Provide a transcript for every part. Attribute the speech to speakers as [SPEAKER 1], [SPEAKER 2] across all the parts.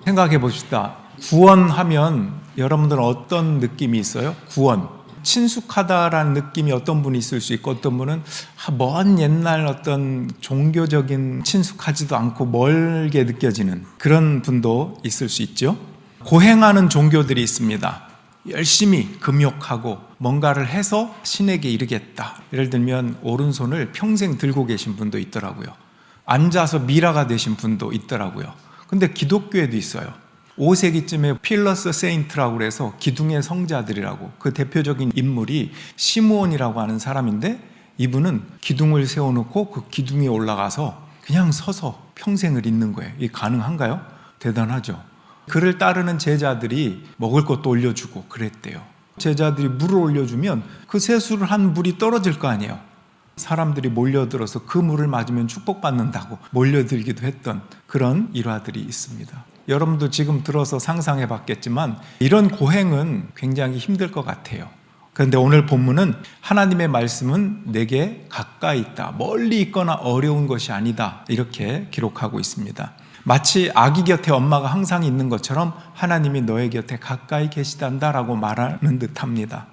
[SPEAKER 1] 생각해 봅시다. 구원하면 여러분들은 어떤 느낌이 있어요? 구원. 친숙하다라는 느낌이 어떤 분이 있을 수 있고, 어떤 분은 먼 옛날 어떤 종교적인 친숙하지도 않고 멀게 느껴지는 그런 분도 있을 수 있죠. 고행하는 종교들이 있습니다. 열심히 금욕하고 뭔가를 해서 신에게 이르겠다. 예를 들면 오른손을 평생 들고 계신 분도 있더라고요. 앉아서 미라가 되신 분도 있더라고요. 근데 기독교에도 있어요. 5세기쯤에 필러스 세인트라고 해서 기둥의 성자들이라고, 그 대표적인 인물이 시므온이라고 하는 사람인데, 이분은 기둥을 세워놓고 그 기둥에 올라가서 그냥 서서 평생을 있는 거예요. 이게 가능한가요? 대단하죠. 그를 따르는 제자들이 먹을 것도 올려주고 그랬대요. 제자들이 물을 올려주면 그 세수를 한 물이 떨어질 거 아니에요. 사람들이 몰려들어서 그 물을 맞으면 축복받는다고 몰려들기도 했던 그런 일화들이 있습니다. 여러분도 지금 들어서 상상해 봤겠지만 이런 고행은 굉장히 힘들 것 같아요. 그런데 오늘 본문은 하나님의 말씀은 내게 가까이 있다, 멀리 있거나 어려운 것이 아니다, 이렇게 기록하고 있습니다. 마치 아기 곁에 엄마가 항상 있는 것처럼 하나님이 너의 곁에 가까이 계시단다라고 말하는 듯합니다.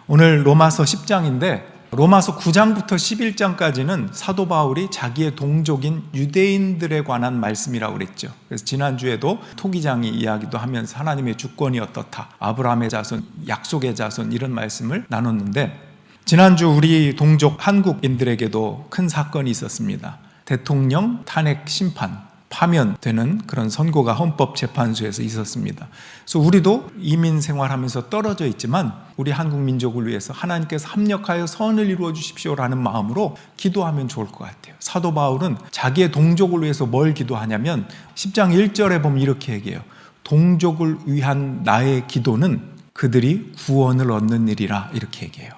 [SPEAKER 1] 오늘 로마서 10장인데 로마서 9장부터 11장까지는 사도 바울이 자기의 동족인 유대인들에 관한 말씀이라고 그랬죠. 그래서 지난주에도 토기장이 이야기도 하면서 하나님의 주권이 어떻다, 아브라함의 자손, 약속의 자손, 이런 말씀을 나눴는데, 지난주 우리 동족 한국인들에게도 큰 사건이 있었습니다. 대통령 탄핵 심판, 파면되는 그런 선고가 헌법재판소에서 있었습니다. 그래서 우리도 이민 생활하면서 떨어져 있지만 우리 한국 민족을 위해서 하나님께서 합력하여 선을 이루어 주십시오라는 마음으로 기도하면 좋을 것 같아요. 사도 바울은 자기의 동족을 위해서 뭘 기도하냐면 10장 1절에 보면 이렇게 얘기해요. 동족을 위한 나의 기도는 그들이 구원을 얻는 일이라, 이렇게 얘기해요.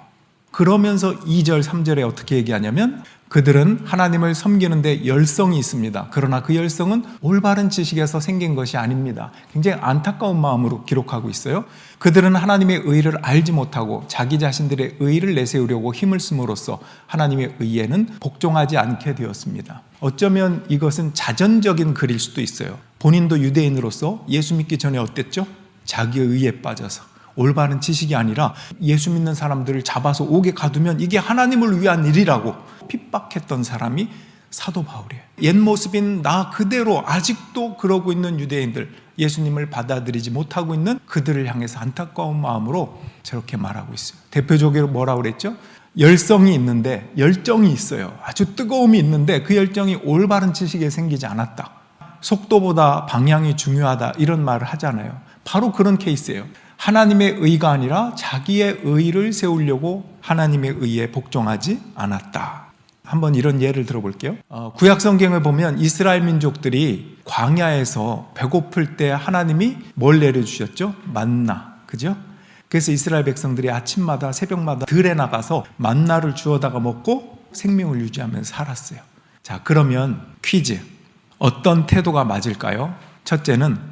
[SPEAKER 1] 그러면서 2절 3절에 어떻게 얘기하냐면 그들은 하나님을 섬기는데 열성이 있습니다. 그러나 그 열성은 올바른 지식에서 생긴 것이 아닙니다. 굉장히 안타까운 마음으로 기록하고 있어요. 그들은 하나님의 의를 알지 못하고 자기 자신들의 의를 내세우려고 힘을 쓰므로써 하나님의 의에는 복종하지 않게 되었습니다. 어쩌면 이것은 자전적인 글일 수도 있어요. 본인도 유대인으로서 예수 믿기 전에 어땠죠? 자기의 의에 빠져서 올바른 지식이 아니라 예수 믿는 사람들을 잡아서 옥에 가두면 이게 하나님을 위한 일이라고 핍박했던 사람이 사도 바울이에요. 옛 모습인 나 그대로 아직도 그러고 있는 유대인들, 예수님을 받아들이지 못하고 있는 그들을 향해서 안타까운 마음으로 저렇게 말하고 있어요. 대표적으로 뭐라고 그랬죠? 열성이 있는데, 열정이 있어요. 아주 뜨거움이 있는데 그 열정이 올바른 지식에 생기지 않았다. 속도보다 방향이 중요하다, 이런 말을 하잖아요. 바로 그런 케이스예요. 하나님의 의가 아니라 자기의 의를 세우려고 하나님의 의에 복종하지 않았다. 한번 이런 예를 들어볼게요. 구약 성경을 보면 이스라엘 민족들이 광야에서 배고플 때 하나님이 뭘 내려주셨죠? 만나, 그죠? 그래서 이스라엘 백성들이 아침마다 새벽마다 들에 나가서 만나를 주워다가 먹고 생명을 유지하면서 살았어요. 자, 그러면 퀴즈. 어떤 태도가 맞을까요? 첫째는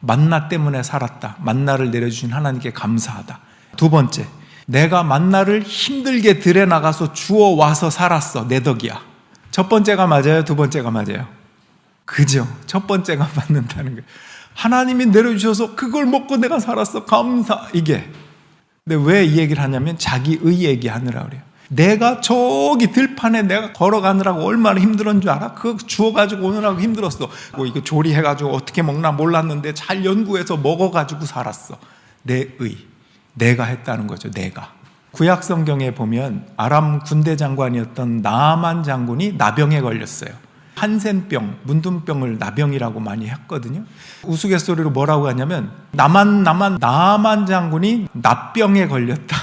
[SPEAKER 1] 만나 때문에 살았다, 만나를 내려주신 하나님께 감사하다. 두 번째, 내가 만나를 힘들게 들에 나가서 주워와서 살았어, 내 덕이야. 첫 번째가 맞아요? 두 번째가 맞아요? 그죠? 첫 번째가 맞는다는 거예요. 하나님이 내려주셔서 그걸 먹고 내가 살았어, 감사, 이게. 근데 왜 이 얘기를 하냐면 자기 의 얘기하느라 그래요. 내가 저기 들판에 내가 걸어가느라고 얼마나 힘들었는 줄 알아? 그거 주워가지고 오느라고 힘들었어. 이거 조리해가지고 어떻게 먹나 몰랐는데 잘 연구해서 먹어가지고 살았어. 내 의, 내가 했다는 거죠. 내가. 구약 성경에 보면 아람 군대 장관이었던 나아만 장군이 나병에 걸렸어요. 한센병, 문둥병을 나병이라고 많이 했거든요. 우스갯소리로 뭐라고 하냐면 나아만 장군이 나병에 걸렸다.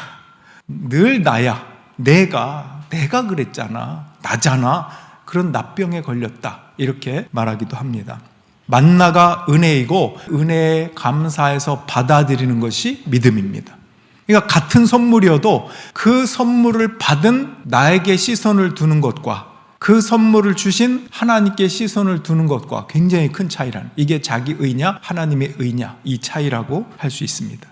[SPEAKER 1] 늘 나야. 내가 그랬잖아, 나잖아, 그런 나병에 걸렸다, 이렇게 말하기도 합니다. 만나가 은혜이고 은혜에 감사해서 받아들이는 것이 믿음입니다. 그러니까 같은 선물이어도 그 선물을 받은 나에게 시선을 두는 것과 그 선물을 주신 하나님께 시선을 두는 것과 굉장히 큰 차이라는, 이게 자기 의냐 하나님의 의냐, 이 차이라고 할 수 있습니다.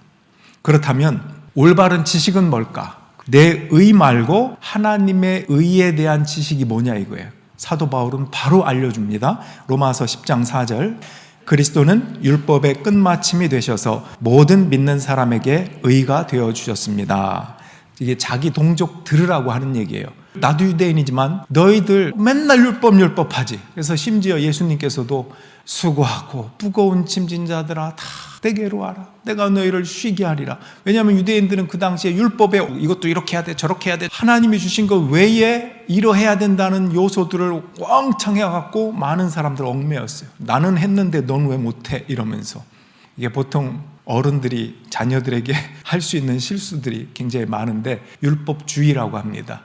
[SPEAKER 1] 그렇다면 올바른 지식은 뭘까? 내 의 말고 하나님의 의에 대한 지식이 뭐냐, 이거예요. 사도 바울은 바로 알려줍니다. 로마서 10장 4절, 그리스도는 율법의 끝마침이 되셔서 모든 믿는 사람에게 의가 되어주셨습니다. 이게 자기 동족 들으라고 하는 얘기예요. 나도 유대인이지만 너희들 맨날 율법 하지. 그래서 심지어 예수님께서도 수고하고 무거운 짐진 자들아 다 내게로 와라. 내가 너희를 쉬게 하리라. 왜냐하면 유대인들은 그 당시에 율법에 이것도 이렇게 해야 돼 저렇게 해야 돼, 하나님이 주신 것 외에 이러해야 된다는 요소들을 왕창 해갖고 많은 사람들 얽매였어요. 나는 했는데 넌 왜 못해? 이러면서. 이게 보통 어른들이 자녀들에게 할 수 있는 실수들이 굉장히 많은데 율법주의라고 합니다.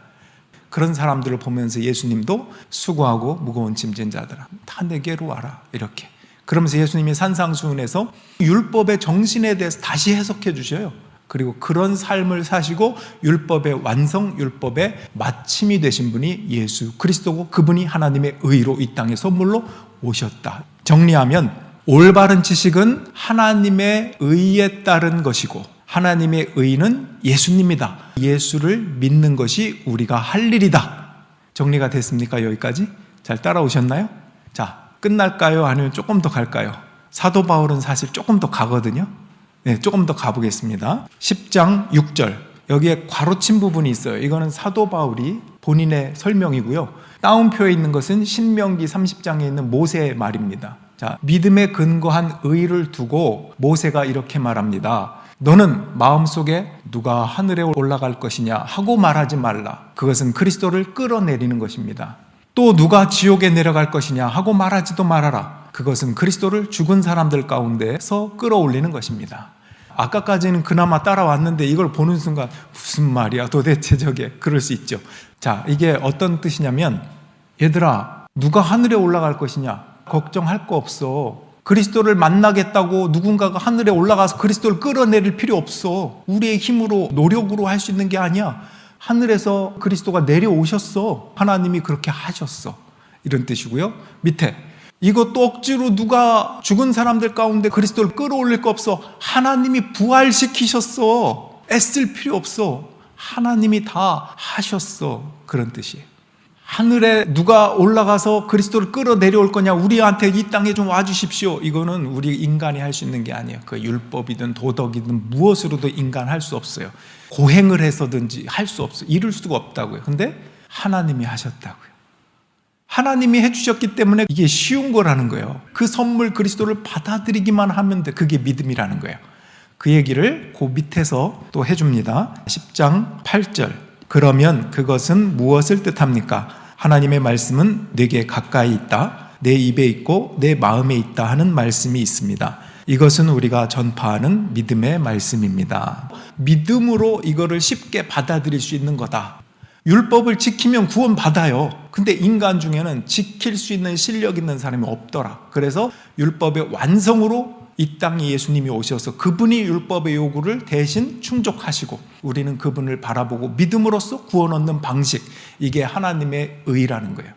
[SPEAKER 1] 그런 사람들을 보면서 예수님도 수고하고 무거운 짐진 자들아 다 내게로 와라, 이렇게. 그러면서 예수님이 산상수훈에서 율법의 정신에 대해서 다시 해석해 주셔요. 그리고 그런 삶을 사시고 율법의 완성, 율법의 마침이 되신 분이 예수 그리스도고, 그분이 하나님의 의로 이 땅에 선물로 오셨다. 정리하면 올바른 지식은 하나님의 의에 따른 것이고 하나님의 의는 예수님이다. 예수를 믿는 것이 우리가 할 일이다. 정리가 됐습니까? 여기까지? 잘 따라오셨나요? 자, 끝날까요? 아니면 조금 더 갈까요? 사도 바울은 사실 조금 더 가거든요. 네, 조금 더 가보겠습니다. 10장 6절. 여기에 괄호친 부분이 있어요. 이거는 사도 바울이 본인의 설명이고요. 따옴표에 있는 것은 신명기 30장에 있는 모세의 말입니다. 자, 믿음에 근거한 의를 두고 모세가 이렇게 말합니다. 너는 마음속에 누가 하늘에 올라갈 것이냐 하고 말하지 말라. 그것은 그리스도를 끌어내리는 것입니다. 또 누가 지옥에 내려갈 것이냐 하고 말하지도 말아라. 그것은 그리스도를 죽은 사람들 가운데서 끌어올리는 것입니다. 아까까지는 그나마 따라왔는데 이걸 보는 순간 무슨 말이야 도대체 저게, 그럴 수 있죠. 자, 이게 어떤 뜻이냐면, 얘들아 누가 하늘에 올라갈 것이냐 걱정할 거 없어. 그리스도를 만나겠다고 누군가가 하늘에 올라가서 그리스도를 끌어내릴 필요 없어. 우리의 힘으로 노력으로 할 수 있는 게 아니야. 하늘에서 그리스도가 내려오셨어. 하나님이 그렇게 하셨어. 이런 뜻이고요. 밑에 이것도 억지로 누가 죽은 사람들 가운데 그리스도를 끌어올릴 거 없어. 하나님이 부활시키셨어. 애쓸 필요 없어. 하나님이 다 하셨어. 그런 뜻이에요. 하늘에 누가 올라가서 그리스도를 끌어내려올 거냐, 우리한테 이 땅에 좀 와주십시오. 이거는 우리 인간이 할 수 있는 게 아니에요. 그 율법이든 도덕이든 무엇으로도 인간 할 수 없어요. 고행을 해서든지 할 수 없어요. 이룰 수가 없다고요. 근데 하나님이 하셨다고요. 하나님이 해주셨기 때문에 이게 쉬운 거라는 거예요. 그 선물 그리스도를 받아들이기만 하면 돼. 그게 믿음이라는 거예요. 그 얘기를 그 밑에서 또 해줍니다. 10장 8절. 그러면 그것은 무엇을 뜻합니까? 하나님의 말씀은 내게 가까이 있다, 내 입에 있고 내 마음에 있다 하는 말씀이 있습니다. 이것은 우리가 전파하는 믿음의 말씀입니다. 믿음으로 이거를 쉽게 받아들일 수 있는 거다. 율법을 지키면 구원 받아요. 근데 인간 중에는 지킬 수 있는 실력 있는 사람이 없더라. 그래서 율법의 완성으로 이 땅에 예수님이 오셔서 그분이 율법의 요구를 대신 충족하시고 우리는 그분을 바라보고 믿음으로써 구원 얻는 방식, 이게 하나님의 의라는 거예요.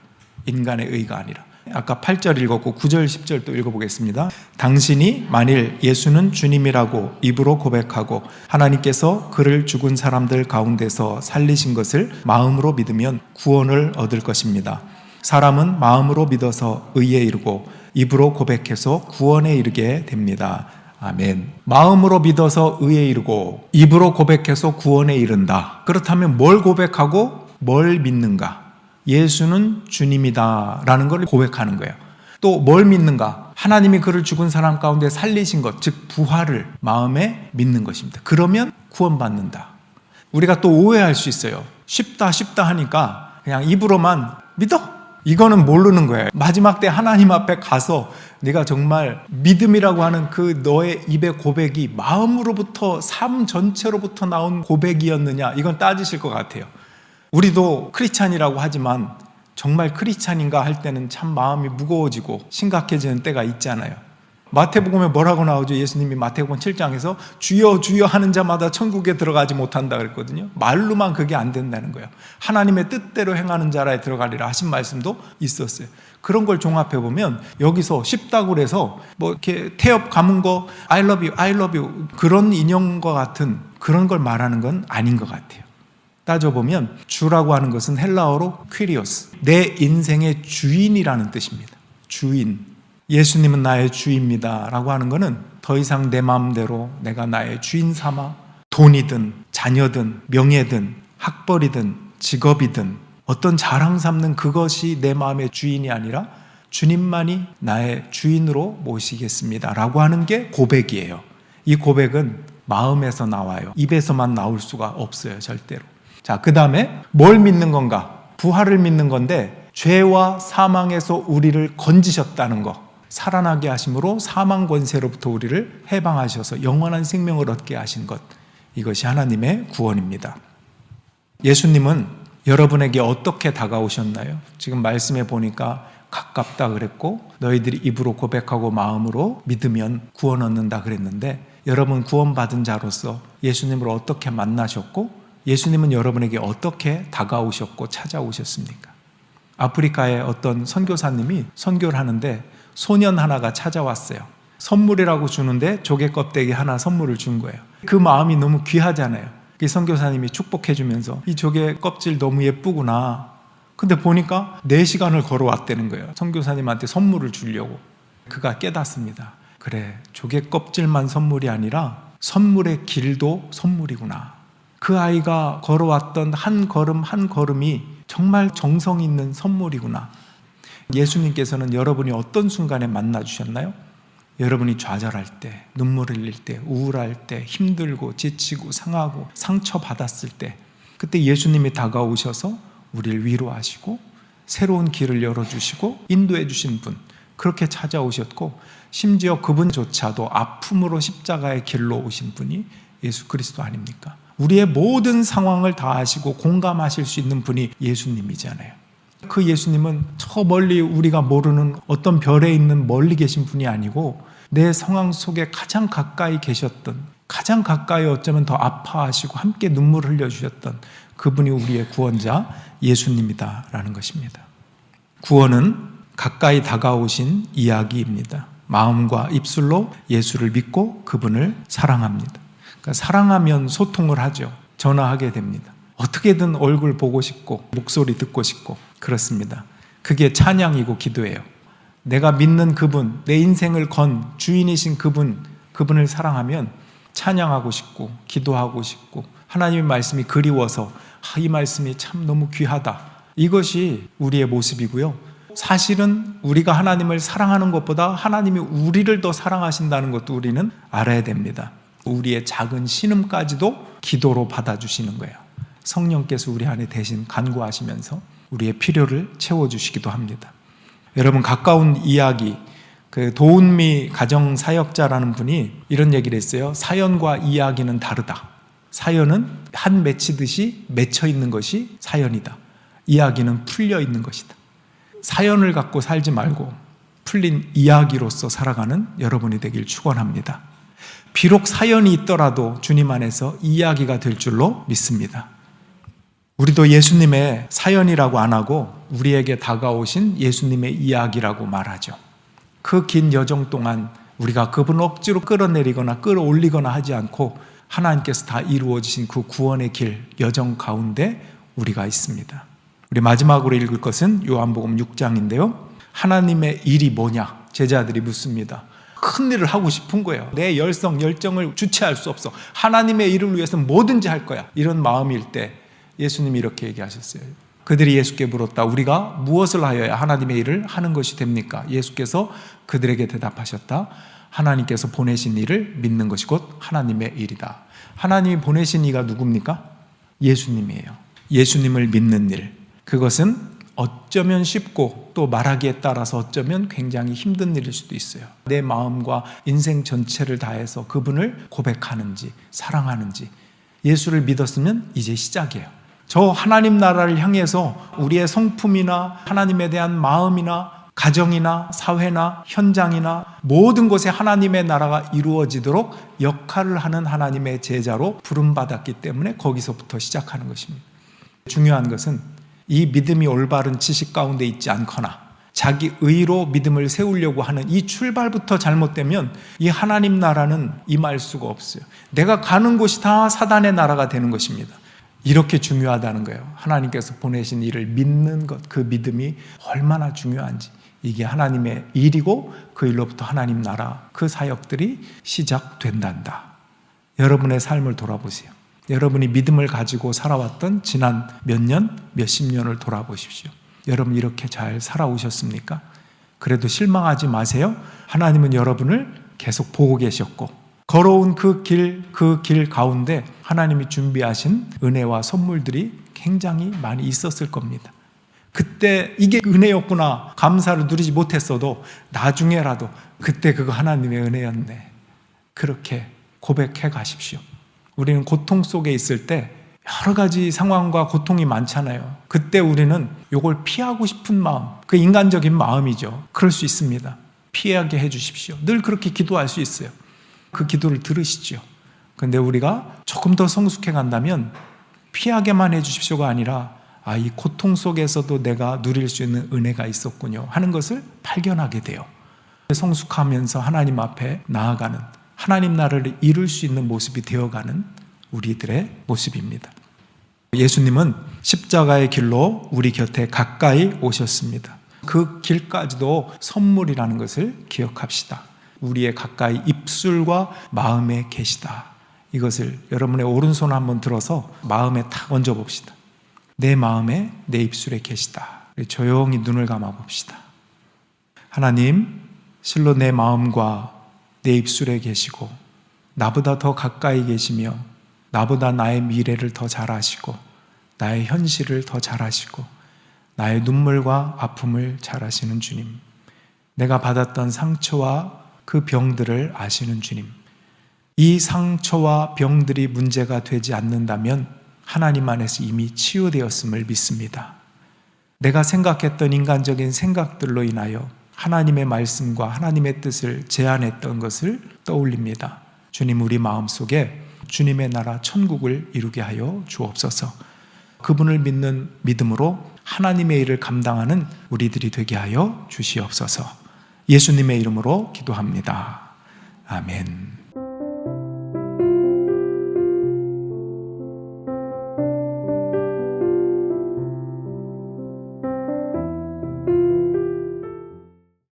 [SPEAKER 1] 인간의 의가 아니라. 아까 8절 읽었고 9절 10절 또 읽어보겠습니다. 당신이 만일 예수는 주님이라고 입으로 고백하고 하나님께서 그를 죽은 사람들 가운데서 살리신 것을 마음으로 믿으면 구원을 얻을 것입니다. 사람은 마음으로 믿어서 의에 이르고 입으로 고백해서 구원에 이르게 됩니다. 아멘. 마음으로 믿어서 의에 이르고 입으로 고백해서 구원에 이른다. 그렇다면 뭘 고백하고 뭘 믿는가? 예수는 주님이다 라는 걸 고백하는 거예요. 또 뭘 믿는가? 하나님이 그를 죽은 사람 가운데 살리신 것, 즉 부활을 마음에 믿는 것입니다. 그러면 구원받는다. 우리가 또 오해할 수 있어요. 쉽다 하니까 그냥 입으로만 믿어? 이거는 모르는 거예요. 마지막 때 하나님 앞에 가서 네가 정말 믿음이라고 하는 그 너의 입의 고백이 마음으로부터 삶 전체로부터 나온 고백이었느냐, 이건 따지실 것 같아요. 우리도 크리스찬이라고 하지만 정말 크리스찬인가 할 때는 참 마음이 무거워지고 심각해지는 때가 있잖아요. 마태복음에 뭐라고 나오죠? 예수님이 마태복음 7장에서 주여 주여 하는 자마다 천국에 들어가지 못한다 그랬거든요. 말로만 그게 안 된다는 거예요. 하나님의 뜻대로 행하는 자라에 들어가리라 하신 말씀도 있었어요. 그런 걸 종합해 보면 여기서 쉽다고 그래서 뭐 이렇게 태엽 감은 거 I love you 그런 인형과 같은 그런 걸 말하는 건 아닌 것 같아요. 따져보면 주라고 하는 것은 헬라어로 퀴리오스, 내 인생의 주인이라는 뜻입니다. 주인. 예수님은 나의 주입니다 라고 하는 것은 더 이상 내 마음대로 내가 나의 주인 삼아 돈이든 자녀든 명예든 학벌이든 직업이든 어떤 자랑 삼는 그것이 내 마음의 주인이 아니라 주님만이 나의 주인으로 모시겠습니다 라고 하는 게 고백이에요. 이 고백은 마음에서 나와요. 입에서만 나올 수가 없어요, 절대로. 자, 그 다음에 뭘 믿는 건가? 부활을 믿는 건데 죄와 사망에서 우리를 건지셨다는 거, 살아나게 하심으로 사망 권세로부터 우리를 해방하셔서 영원한 생명을 얻게 하신 것, 이것이 하나님의 구원입니다. 예수님은 여러분에게 어떻게 다가오셨나요? 지금 말씀해 보니까 가깝다 그랬고 너희들이 입으로 고백하고 마음으로 믿으면 구원 얻는다 그랬는데, 여러분 구원받은 자로서 예수님을 어떻게 만나셨고 예수님은 여러분에게 어떻게 다가오셨고 찾아오셨습니까? 아프리카의 어떤 선교사님이 선교를 하는데 소년 하나가 찾아왔어요. 선물이라고 주는데 조개 껍데기 하나 선물을 준 거예요. 그 마음이 너무 귀하잖아요. 그 선교사님이 축복해 주면서 이 조개 껍질 너무 예쁘구나. 근데 보니까 4시간을 걸어왔다는 거예요. 선교사님한테 선물을 주려고. 그가 깨닫습니다. 그래, 조개 껍질만 선물이 아니라 선물의 길도 선물이구나. 그 아이가 걸어왔던 한 걸음 한 걸음이 정말 정성 있는 선물이구나. 예수님께서는 여러분이 어떤 순간에 만나주셨나요? 여러분이 좌절할 때, 눈물 흘릴 때, 우울할 때, 힘들고 지치고 상하고 상처받았을 때, 그때 예수님이 다가오셔서 우리를 위로하시고 새로운 길을 열어주시고 인도해 주신 분, 그렇게 찾아오셨고 심지어 그분조차도 아픔으로 십자가의 길로 오신 분이 예수 그리스도 아닙니까? 우리의 모든 상황을 다 아시고 공감하실 수 있는 분이 예수님이잖아요. 그 예수님은 저 멀리 우리가 모르는 어떤 별에 있는 멀리 계신 분이 아니고 내 상황 속에 가장 가까이 계셨던, 가장 가까이 어쩌면 더 아파하시고 함께 눈물 흘려주셨던 그분이 우리의 구원자 예수님이다라는 것입니다. 구원은 가까이 다가오신 이야기입니다. 마음과 입술로 예수를 믿고 그분을 사랑합니다. 그러니까 사랑하면 소통을 하죠. 전화하게 됩니다. 어떻게든 얼굴 보고 싶고 목소리 듣고 싶고 그렇습니다. 그게 찬양이고 기도예요. 내가 믿는 그분, 내 인생을 건 주인이신 그분을 사랑하면 찬양하고 싶고 기도하고 싶고 하나님의 말씀이 그리워서 이 말씀이 참 너무 귀하다. 이것이 우리의 모습이고요. 사실은 우리가 하나님을 사랑하는 것보다 하나님이 우리를 더 사랑하신다는 것도 우리는 알아야 됩니다. 우리의 작은 신음까지도 기도로 받아주시는 거예요. 성령께서 우리 안에 대신 간구하시면서 우리의 필요를 채워주시기도 합니다. 여러분, 가까운 이야기, 그 도은미 가정사역자라는 분이 이런 얘기를 했어요. 사연과 이야기는 다르다. 사연은 한 맺히듯이 맺혀 있는 것이 사연이다. 이야기는 풀려 있는 것이다. 사연을 갖고 살지 말고 풀린 이야기로서 살아가는 여러분이 되길 축원합니다. 비록 사연이 있더라도 주님 안에서 이야기가 될 줄로 믿습니다. 우리도 예수님의 사연이라고 안 하고 우리에게 다가오신 예수님의 이야기라고 말하죠. 그 긴 여정 동안 우리가 그분을 억지로 끌어내리거나 끌어올리거나 하지 않고 하나님께서 다 이루어지신 그 구원의 길, 여정 가운데 우리가 있습니다. 우리 마지막으로 읽을 것은 요한복음 6장인데요. 하나님의 일이 뭐냐? 제자들이 묻습니다. 큰 일을 하고 싶은 거예요. 내 열정을 주체할 수 없어. 하나님의 일을 위해서 뭐든지 할 거야. 이런 마음일 때 예수님이 이렇게 얘기하셨어요. 그들이 예수께 물었다. 우리가 무엇을 하여야 하나님의 일을 하는 것이 됩니까? 예수께서 그들에게 대답하셨다. 하나님께서 보내신 일을 믿는 것이 곧 하나님의 일이다. 하나님이 보내신 이가 누굽니까? 예수님이에요. 예수님을 믿는 일. 그것은 어쩌면 쉽고 또 말하기에 따라서 어쩌면 굉장히 힘든 일일 수도 있어요. 내 마음과 인생 전체를 다해서 그분을 고백하는지 사랑하는지. 예수를 믿었으면 이제 시작이에요. 저 하나님 나라를 향해서 우리의 성품이나 하나님에 대한 마음이나 가정이나 사회나 현장이나 모든 곳에 하나님의 나라가 이루어지도록 역할을 하는 하나님의 제자로 부름받았기 때문에 거기서부터 시작하는 것입니다. 중요한 것은 이 믿음이 올바른 지식 가운데 있지 않거나 자기 의로 믿음을 세우려고 하는 이 출발부터 잘못되면 이 하나님 나라는 임할 수가 없어요. 내가 가는 곳이 다 사단의 나라가 되는 것입니다. 이렇게 중요하다는 거예요. 하나님께서 보내신 일을 믿는 것, 그 믿음이 얼마나 중요한지 이게 하나님의 일이고 그 일로부터 하나님 나라 그 사역들이 시작된단다. 여러분의 삶을 돌아보세요. 여러분이 믿음을 가지고 살아왔던 지난 몇 년, 몇십 년을 돌아보십시오. 여러분 이렇게 잘 살아오셨습니까? 그래도 실망하지 마세요. 하나님은 여러분을 계속 보고 계셨고 걸어온 그 길 가운데 하나님이 준비하신 은혜와 선물들이 굉장히 많이 있었을 겁니다. 그때 이게 은혜였구나 감사를 누리지 못했어도 나중에라도 그때 그거 하나님의 은혜였네. 그렇게 고백해 가십시오. 우리는 고통 속에 있을 때 여러 가지 상황과 고통이 많잖아요. 그때 우리는 이걸 피하고 싶은 마음, 그 인간적인 마음이죠. 그럴 수 있습니다. 피하게 해 주십시오. 늘 그렇게 기도할 수 있어요. 그 기도를 들으시죠. 그런데 우리가 조금 더 성숙해 간다면 피하게만 해 주십시오가 아니라 이 고통 속에서도 내가 누릴 수 있는 은혜가 있었군요 하는 것을 발견하게 돼요. 성숙하면서 하나님 앞에 나아가는, 하나님 나라를 이룰 수 있는 모습이 되어가는 우리들의 모습입니다. 예수님은 십자가의 길로 우리 곁에 가까이 오셨습니다. 그 길까지도 선물이라는 것을 기억합시다. 우리의 가까이 입술과 마음에 계시다. 이것을 여러분의 오른손 한번 들어서 마음에 탁 얹어 봅시다. 내 마음에, 내 입술에 계시다. 조용히 눈을 감아 봅시다. 하나님, 실로 내 마음과 내 입술에 계시고 나보다 더 가까이 계시며 나보다 나의 미래를 더 잘 아시고 나의 현실을 더 잘 아시고 나의 눈물과 아픔을 잘 아시는 주님, 내가 받았던 상처와 그 병들을 아시는 주님, 이 상처와 병들이 문제가 되지 않는다면 하나님 안에서 이미 치유되었음을 믿습니다. 내가 생각했던 인간적인 생각들로 인하여 하나님의 말씀과 하나님의 뜻을 제한했던 것을 떠올립니다. 주님, 우리 마음속에 주님의 나라 천국을 이루게 하여 주옵소서. 그분을 믿는 믿음으로 하나님의 일을 감당하는 우리들이 되게 하여 주시옵소서. 예수님의 이름으로 기도합니다. 아멘.